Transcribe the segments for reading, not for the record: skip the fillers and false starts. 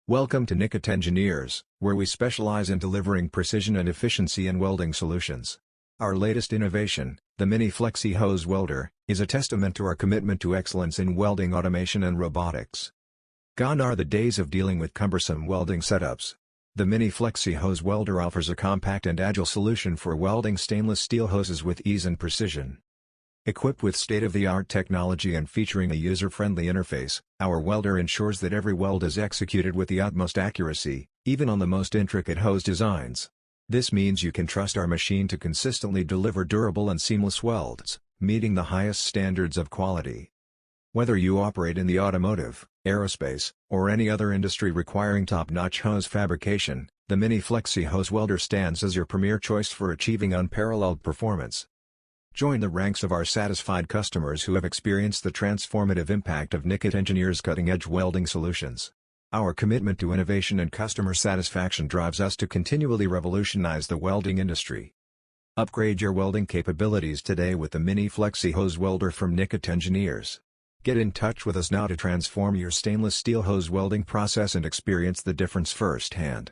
Welcome to Nikit Engineers, where we specialize in delivering precision and efficiency in welding solutions. Our latest innovation, the Mini Flexi Hose Welder, is a testament to our commitment to excellence in welding automation and robotics. Gone are the days of dealing with cumbersome welding setups. The Mini Flexi Hose Welder offers a compact and agile solution for welding stainless steel hoses with ease and precision. Equipped with state-of-the-art technology and featuring a user-friendly interface, our welder ensures that every weld is executed with the utmost accuracy, even on the most intricate hose designs. This means you can trust our machine to consistently deliver durable and seamless welds, meeting the highest standards of quality. Whether you operate in the automotive, aerospace, or any other industry requiring top-notch hose fabrication, the Mini Flexi Hose Welder stands as your premier choice for achieving unparalleled performance. Join the ranks of our satisfied customers who have experienced the transformative impact of Nikit Engineers' cutting-edge welding solutions. Our commitment to innovation and customer satisfaction drives us to continually revolutionize the welding industry. Upgrade your welding capabilities today with the Mini Flexi Hose Welder from Nikit Engineers. Get in touch with us now to transform your stainless steel hose welding process and experience the difference firsthand.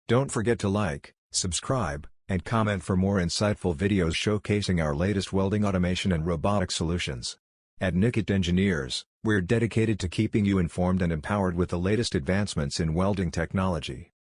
Don't forget to like, subscribe, and comment for more insightful videos showcasing our latest welding automation and robotic solutions. At Nikit Engineers, we're dedicated to keeping you informed and empowered with the latest advancements in welding technology.